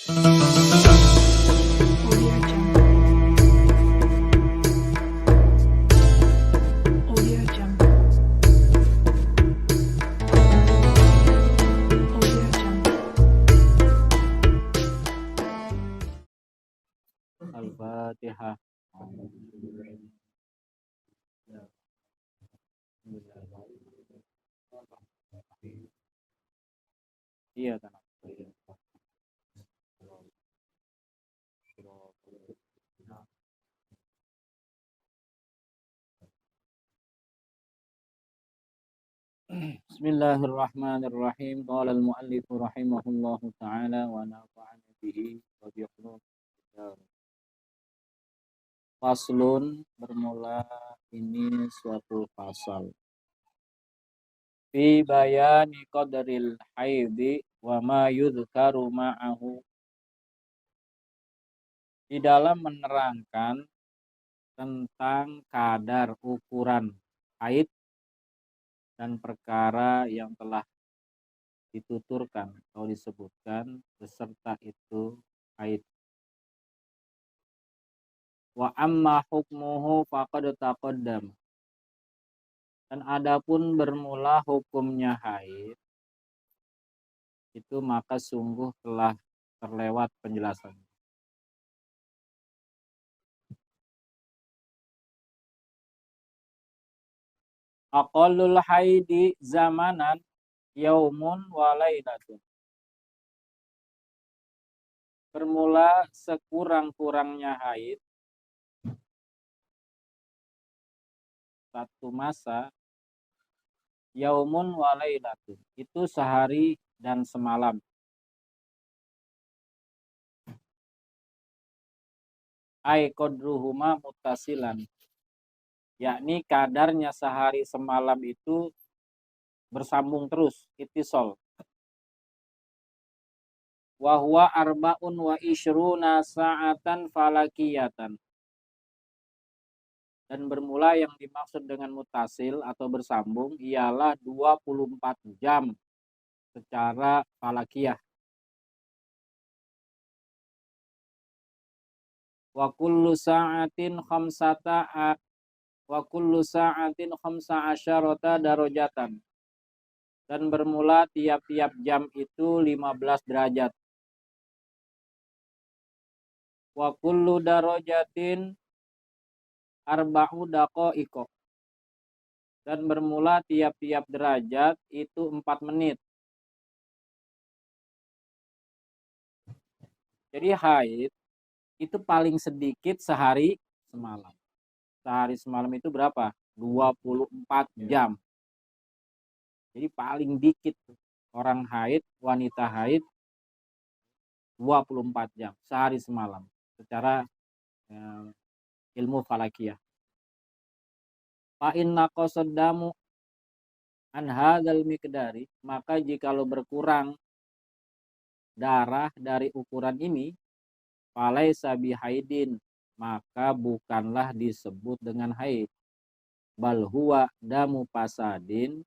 Audio Jungle. Audio Jungle. Audio Jungle. Al-Fatihah. Iya kan. Bismillahirrahmanirrahim. Qala al-muallif rahimahullahu taala wa nafa'ana bihi wa bi ulumih. Faslun, bermula ini suatu pasal. Fi bayani qadaril haidi wa ma yudhkaru ma'ahu. Di dalam menerangkan tentang kadar ukuran haid dan perkara yang telah dituturkan atau disebutkan beserta itu haid. Wa amma hukmuhu faqad taqaddam. Dan adapun bermula hukumnya haid itu maka sungguh telah terlewat penjelasannya. Aqallul haidi zamanan yaumun wa lailatun. Bermula sekurang-kurangnya haid satu masa yaumun wa lailatun, itu sehari dan semalam. Ai qadruhuma muttasilan, yakni kadarnya sehari semalam itu bersambung terus, ittisal. Wa huwa arba'un wa ishruna sa'atan falakiyatan. Dan bermula yang dimaksud dengan mutasil atau bersambung ialah 24 jam secara falakiyah. Wa kullu sa'atin khamsa asyarata darajatan. Dan bermula tiap-tiap jam itu 15 derajat. Wa kullu darajatin arba'u daqaiqa. Dan bermula tiap-tiap derajat itu 4 menit. Jadi haid itu paling sedikit sehari semalam. Sehari semalam itu berapa? 24 jam. Jadi paling dikit orang haid, wanita haid 24 jam sehari semalam secara ilmu falakiyah. Fa inna qasaddamu an hadzal miqdari, maka jikalau berkurang darah dari ukuran ini, falaisa bihaidin, maka bukanlah disebut dengan haid. Bal huwa damu pasadin,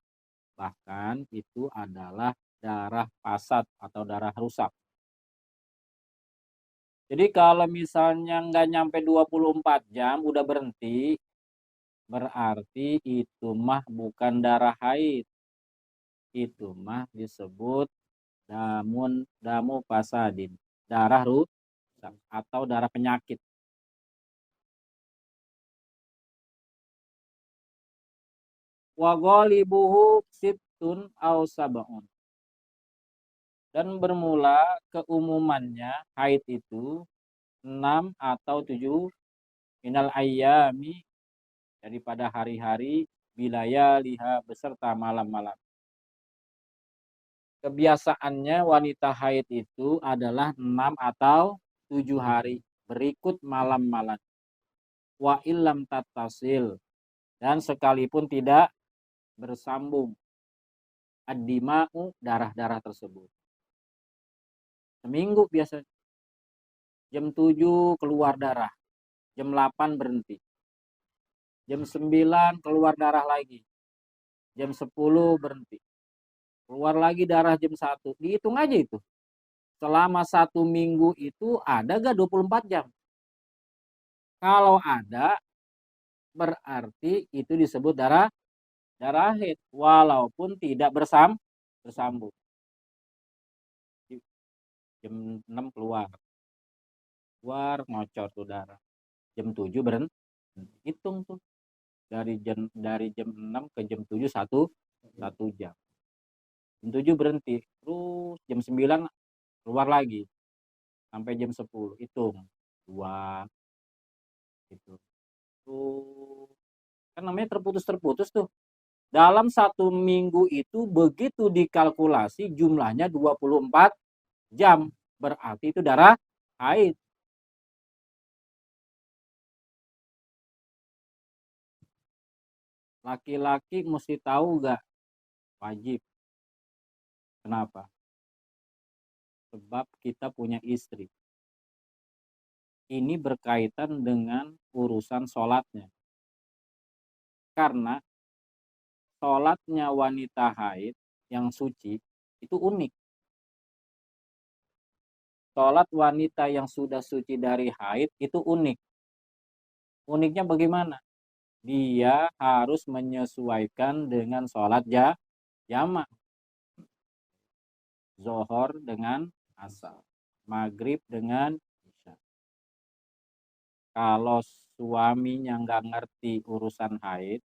bahkan itu adalah darah pasad atau darah rusak. Jadi kalau misalnya nggak nyampe 24 jam udah berhenti, berarti itu mah bukan darah haid. Itu mah disebut damu pasadin, darah rusak atau darah penyakit. Wa ghalibuhu sittun aw sab'un. Dan bermula keumumannya haid itu 6 atau 7 minal ayyami, daripada hari-hari, bilaya liha beserta malam-malam. Kebiasaannya wanita haid itu adalah 6 atau 7 hari berikut malam-malam. Wa illam tattasil, dan sekalipun tidak bersambung ad-dima'u, darah-darah tersebut. Seminggu biasa jam 7 keluar darah, jam 8 berhenti, jam 9 keluar darah lagi, jam 10 berhenti, keluar lagi darah jam 1, dihitung aja itu selama 1 minggu itu ada gak 24 jam? Kalau ada, berarti itu disebut darah haid, walaupun tidak bersambung. Jam 6 keluar ngocor tuh darah. Jam 7 berhenti. Hitung tuh. Dari jam 6 ke jam 7 1 jam. Jam 7 berhenti. Terus jam 9 keluar lagi. Sampai jam 10. Hitung. 2 gitu. Tuh. Kan namanya terputus-terputus tuh. Dalam 1 minggu itu begitu dikalkulasi jumlahnya 24 jam. Berarti itu darah haid. Laki-laki mesti tahu gak? Wajib. Kenapa? Sebab kita punya istri. Ini berkaitan dengan urusan sholatnya. Karena sholatnya wanita haid yang suci itu unik. Sholat wanita yang sudah suci dari haid itu unik. Uniknya bagaimana? Dia harus menyesuaikan dengan sholat jamak. Zohor dengan asar. Maghrib dengan isya. Kalau suaminya nggak ngerti urusan haid,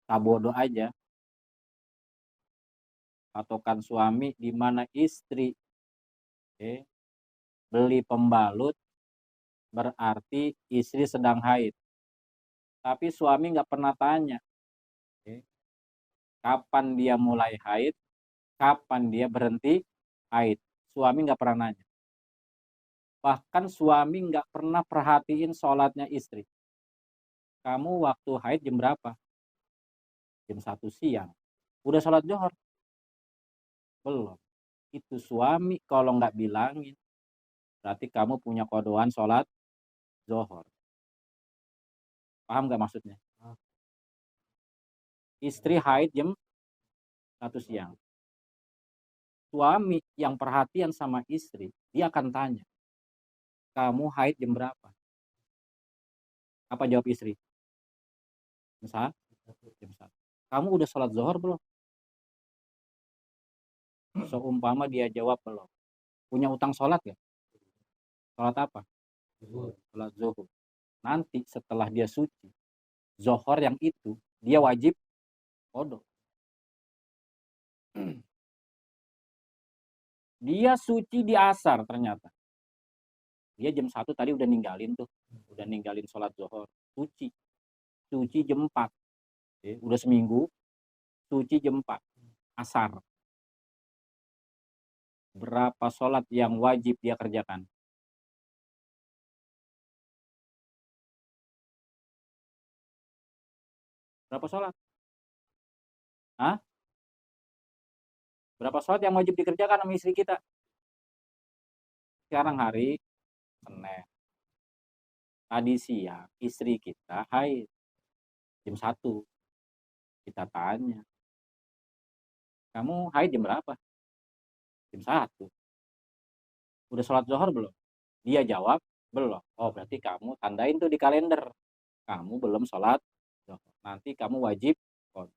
bodoh aja. Patokan suami di mana istri beli pembalut, berarti istri sedang haid. Tapi suami nggak pernah tanya kapan dia mulai haid, kapan dia berhenti haid. Suami nggak pernah nanya. Bahkan suami nggak pernah perhatiin sholatnya istri. Kamu waktu haid jam berapa? Jam 1 siang. Udah sholat Zuhur? Belum. Itu suami kalau nggak bilangin, berarti kamu punya kodoan sholat Zuhur. Paham nggak maksudnya? Istri haid jam 1 siang. Suami yang perhatian sama istri, dia akan tanya, kamu haid jam berapa? Apa jawab istri? Jam 1. Kamu udah sholat Zuhur belum? Seumpama dia jawab belum. Punya utang sholat gak? Sholat apa? Sholat Zuhur. Nanti setelah dia suci, Zuhur yang itu, dia wajib qodho. Dia suci di asar ternyata. Dia jam 1 tadi udah ninggalin tuh. Udah ninggalin sholat Zuhur. Suci. Suci jam 4. Udah seminggu. Suci jam 4. Asar. Berapa sholat yang wajib dia kerjakan? Berapa sholat? Hah? Berapa sholat yang wajib dikerjakan sama istri kita? Sekarang hari Senin. Tadi siang istri kita haid. Jam 1. Kita tanya, kamu haid jam berapa? Jam 1. Udah sholat Zuhur belum? Dia jawab, belum. Oh, berarti kamu tandain tuh di kalender. Kamu belum sholat Zuhur. Nanti kamu wajib qodho.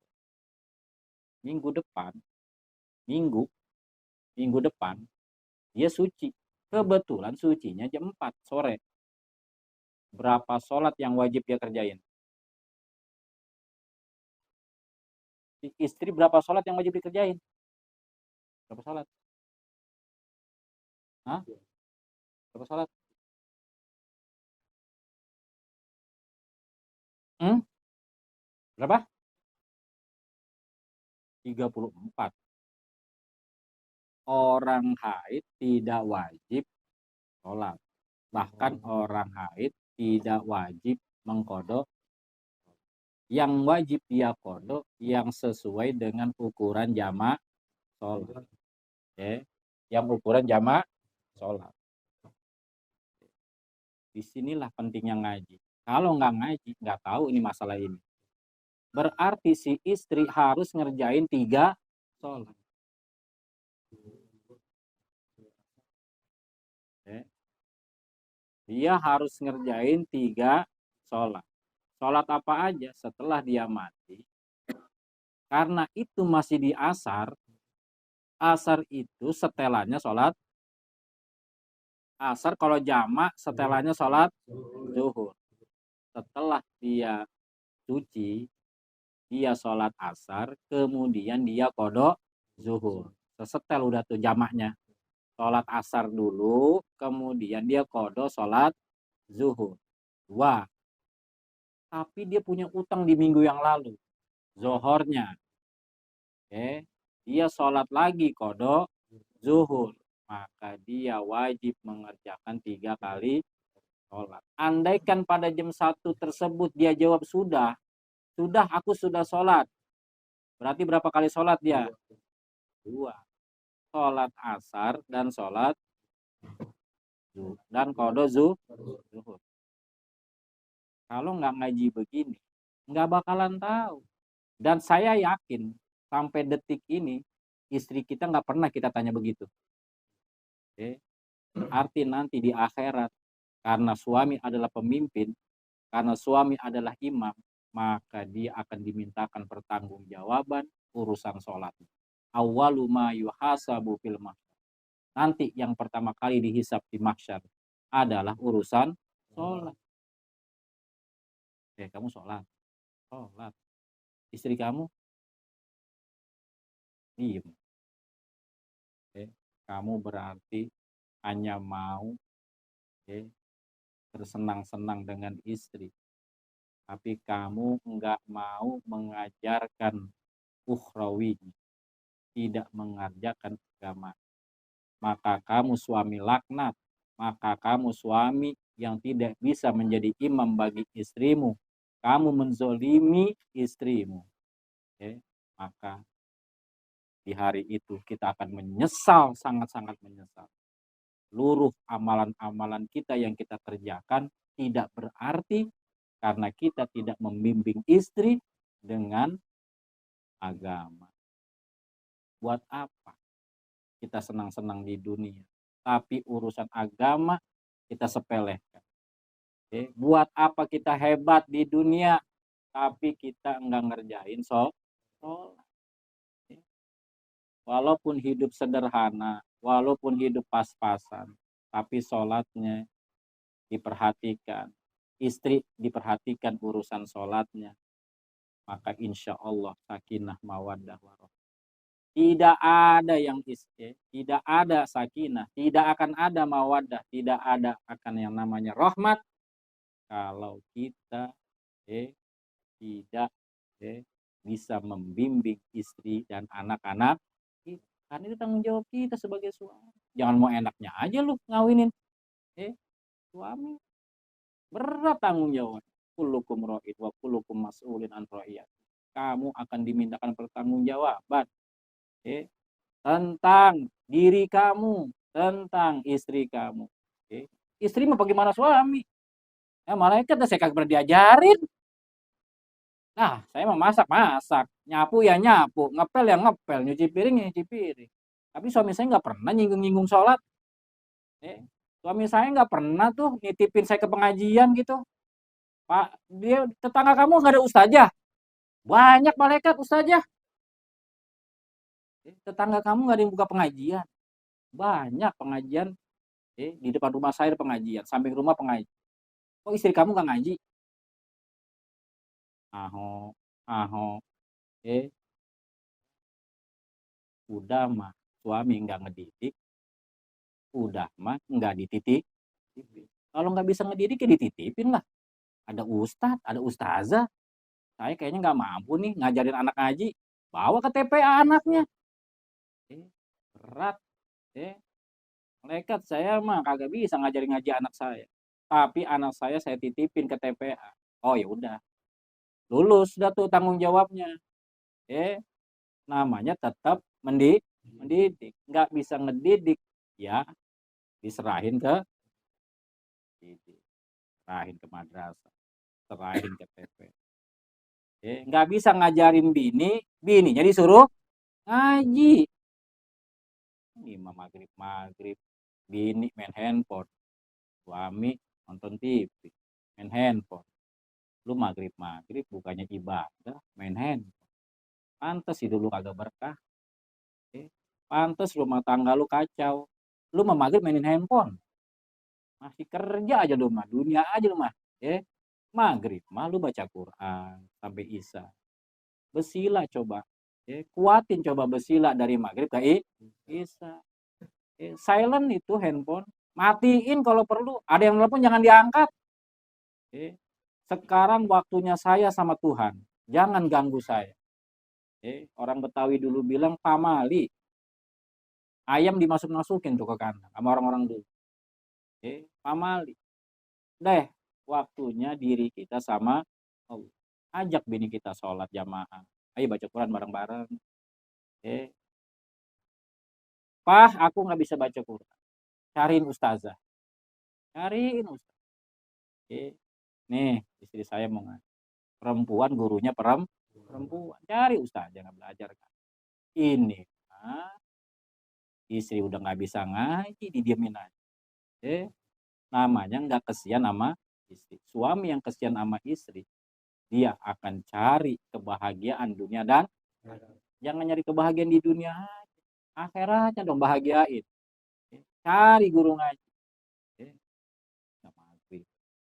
Minggu depan, dia suci. Kebetulan sucinya jam 4 sore. Berapa sholat yang wajib dia kerjain? Istri berapa sholat yang wajib dikerjain? Berapa sholat? Hah? Berapa sholat? Berapa? 34. Orang haid tidak wajib sholat. Bahkan orang haid tidak wajib mengqodho. Yang wajib dia qodho yang sesuai dengan ukuran jamak sholat. Yang ukuran jamak sholat. Disinilah pentingnya ngaji. Kalau nggak ngaji, nggak tahu ini masalah ini. Berarti si istri harus ngerjain 3 sholat. dia harus ngerjain 3 sholat. Sholat apa aja setelah dia mati. Karena itu masih di asar itu setelannya sholat asar, kalau jamak setelannya sholat zuhur. Setelah dia suci, dia sholat asar, kemudian dia kodok zuhur. Sesetel udah tuh jamaknya. Sholat asar dulu, kemudian dia kodok sholat zuhur. 2. Tapi dia punya utang di minggu yang lalu. Zohornya. Oke. Dia sholat lagi kodok zuhur. Maka dia wajib mengerjakan 3 kali sholat. Andaikan pada jam 1 tersebut dia jawab sudah aku sudah sholat. Berarti berapa kali sholat dia? 2. Sholat asar dan sholat dan kodok zuhur. Kalau nggak ngaji begini, nggak bakalan tahu. Dan saya yakin sampai detik ini istri kita nggak pernah kita tanya begitu. Oke. Arti nanti di akhirat, karena suami adalah pemimpin, karena suami adalah imam, maka dia akan dimintakan pertanggungjawaban urusan sholat. Awwalu ma yuhasabu fil mahsyar. Nanti yang pertama kali dihisab di mahsyar adalah urusan sholat. Oke, kamu sholat. Istri kamu diem. Oke, kamu berarti hanya mau bersenang-senang dengan istri, tapi kamu enggak mau mengajarkan ukhrawi, tidak mengajarkan agama. Maka kamu suami laknat, maka kamu suami yang tidak bisa menjadi imam bagi istrimu. Kamu menzolimi istrimu. Maka di hari itu kita akan menyesal, sangat-sangat menyesal. Seluruh amalan-amalan kita yang kita kerjakan tidak berarti karena kita tidak membimbing istri dengan agama. Buat apa kita senang-senang di dunia, tapi urusan agama kita sepelekan? Buat apa kita hebat di dunia, tapi kita enggak ngerjain sholat? Walaupun hidup sederhana, walaupun hidup pas-pasan, tapi sholatnya diperhatikan, istri diperhatikan urusan sholatnya, maka insya Allah sakinah mawaddah warahmah. Tidak ada yang tidak ada sakinah, tidak akan ada mawaddah, tidak ada akan yang namanya rahmat kalau kita tidak bisa membimbing istri dan anak-anak. Karena itu tanggung jawab kita sebagai suami. Jangan mau enaknya aja lu ngawinin suami. Berat tanggung jawab. Kullukum ra'id wa kullukum mas'ulin an ra'iyat. Kamu akan dimintakan pertanggungjawaban tentang diri kamu, tentang istri kamu. Istri mau bagaimana suami? Malaikat saya kagak pernah diajarin. Nah, saya mau masak, nyapu ya nyapu, ngepel ya ngepel, nyuci piring ya nyuci piring. Tapi suami saya nggak pernah nyinggung-nyinggung sholat. Suami saya nggak pernah tuh nitipin saya ke pengajian gitu. Pak, dia tetangga kamu nggak ada ustazah? Banyak malaikat ustazah. Tetangga kamu nggak ada yang buka pengajian? Banyak pengajian. Di depan rumah saya ada pengajian, samping rumah pengajian. Kok istri kamu nggak ngaji? Udah mah suami nggak ngedidik, udah mah nggak dititik. Kalau nggak bisa ngedidik ya dititipin lah. Ada ustadz, ada ustazah. Saya kayaknya nggak mampu nih ngajarin anak ngaji. Bawa ke TPA anaknya. Berat. Malaikat saya mah kagak bisa ngajarin ngaji anak saya. Tapi anak saya titipin ke TPA. Oh ya udah. Lulus dah tuh tanggung jawabnya. Namanya tetap mendidik. Nggak bisa ngedidik, ya diserahin ke serahin ke madrasah, serahin ke TP. Nggak bisa ngajarin bininya disuruh ngaji. Imam maghrib, bini main handphone, suami nonton TV, main handphone. Lu maghrib bukannya ibadah, main handphone. Pantes hidup lu kagak berkah. Pantes rumah tangga lu kacau. Lu mah maghrib mainin handphone. Masih kerja aja lu mah, dunia aja lu mah. Maghrib mah lu baca Quran sampai Isya. Besila coba. Kuatin coba besila dari maghrib ke Isya. Silent itu handphone. Matiin kalau perlu. Ada yang telepon jangan diangkat. Sekarang waktunya saya sama Tuhan. Jangan ganggu saya. Orang Betawi dulu bilang pamali. Ayam dimasuk-masukin tuh ke kandang sama orang-orang dulu. Pamali. Deh, waktunya diri kita sama Allah. Ajak bini kita sholat jamaah. Ayo baca Quran bareng-bareng. Pah, aku nggak bisa baca Quran. Cariin ustazah. Cariin ustazah. Nih, istri saya mau ngaji. Perempuan, gurunya perempuan. Cari ustazah nggak belajar kan. Ini istri udah nggak bisa ngaji, didiemin aja. Namanya nggak kesian sama istri. Suami yang kesian sama istri, dia akan cari kebahagiaan dunia dan jangan nyari kebahagiaan di dunia aja. Akhiratnya dong bahagiain. Cari guru ngaji.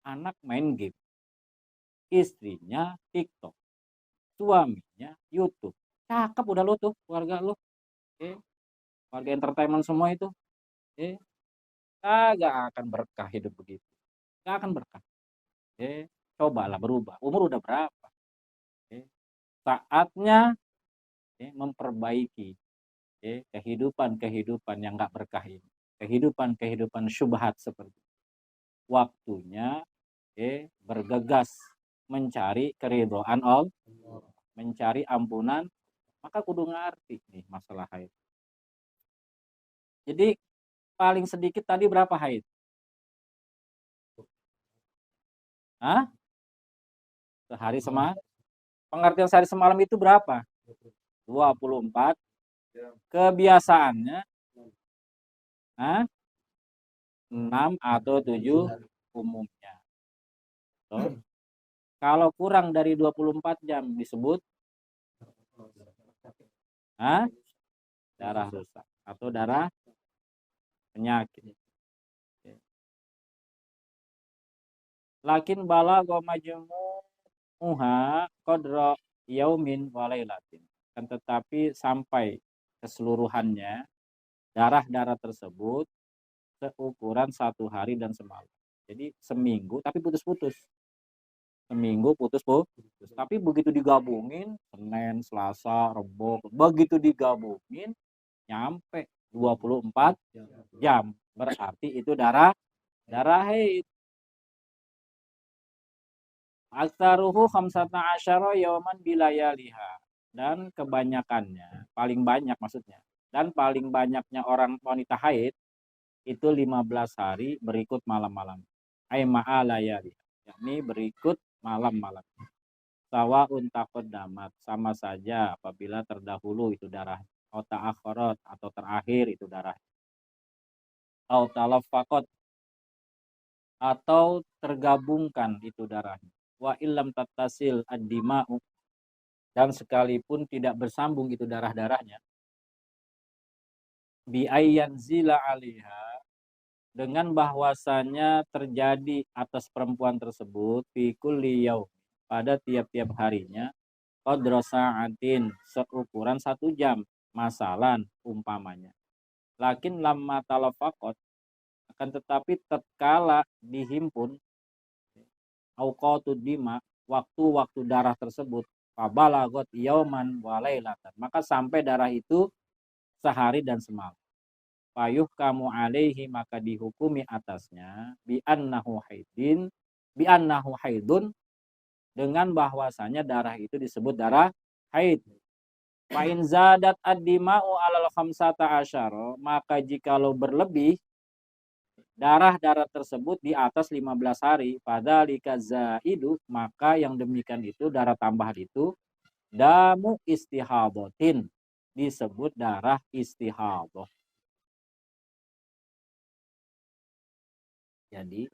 Anak main game. Istrinya TikTok. Suaminya YouTube. Cakep udah lo tuh, keluarga lo. Keluarga entertainment semua itu. Kagak akan berkah hidup begitu. Gak akan berkah. Cobalah berubah. Umur udah berapa? Saatnya memperbaiki kehidupan yang gak berkah ini. Kehidupan syubhat seperti itu. Waktunya bergegas mencari keridhaan Allah, mencari ampunan, maka kudu ngerti nih masalah haid. Jadi paling sedikit tadi berapa haid? Sehari semalam. Pengertian sehari semalam itu berapa? 24. Kebiasaannya 6 atau 7 umumnya. Kalau kurang dari 24 jam disebut darah rusak atau darah penyakit. Lakin balagha majmu'uha qadra yaumin wa lailatin. Kan tetapi sampai keseluruhannya darah-darah tersebut seukuran 1 hari dan semalam. Jadi seminggu tapi putus-putus. Seminggu putus-putus. Tapi begitu digabungin Senin, Selasa, Rebo, begitu digabungin nyampe 24 jam. Berarti itu darah haid. Aksaruhu 15 yauman bilayaliha. Dan kebanyakannya, paling banyak maksudnya. Dan paling banyaknya orang wanita haid itu 15 hari berikut malam-malam. Aima'a layali. Yakni berikut malam-malam. Sawa'un taqaddamat, sama saja apabila terdahulu itu darah, atau ta'akharat atau terakhir itu darah. Atau talaffaqat atau tergabungkan itu darahnya. Wa illam tattasil ad-dima'u, dan sekalipun tidak bersambung itu darah-darahnya. Bi ayyanzila 'alaiha, dengan bahwasanya terjadi atas perempuan tersebut fi kulli yaum, pada tiap-tiap harinya, qadra sa'atin, seukuran 1 jam, masalan umpamanya. Lakin lamma talafaqat, akan tetapi tatkala dihimpun auqatud dima, waktu-waktu darah tersebut, fabalagot yauman wa lailatan, maka sampai darah itu sehari dan semalam. Payuh kamu alaihi, maka dihukumi atasnya bi annahu haidun, dengan bahwasanya darah itu disebut darah haid. Fa in zadat ad-dima'u alal khamsata asyara, maka jikalau berlebih darah-darah tersebut di atas 15 hari, pada lika zaidu, maka yang demikian itu darah tambahan itu damu istihadatin, disebut darah istihadah. Jadi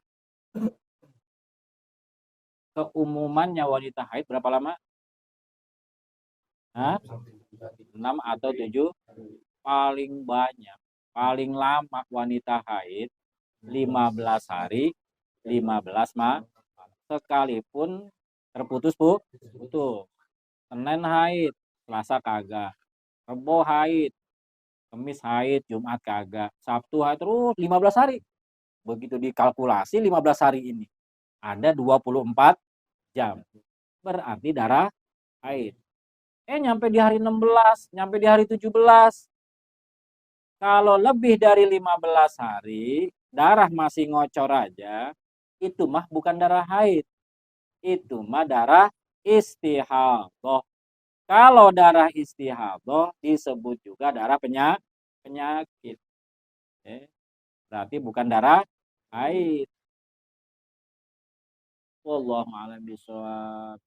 Keumumannya wanita haid berapa lama? Hah? 6 atau 7? Paling banyak, paling lama wanita haid 15 hari, 15 malam. Sekalipun terputus putus. Senin haid, Selasa kagak. Rebo haid, Kamis haid, Jumat kagak. Sabtu haid terus 15 hari. Begitu dikalkulasi 15 hari ini ada 24 jam. Berarti darah haid. Nyampe di hari 16, nyampe di hari 17. Kalau lebih dari 15 hari, darah masih ngocor aja, itu mah bukan darah haid. Itu mah darah istihadah. Kalau darah istihadah disebut juga darah penyakit. Berarti bukan darah haid. Wallahu a'lam bishawab.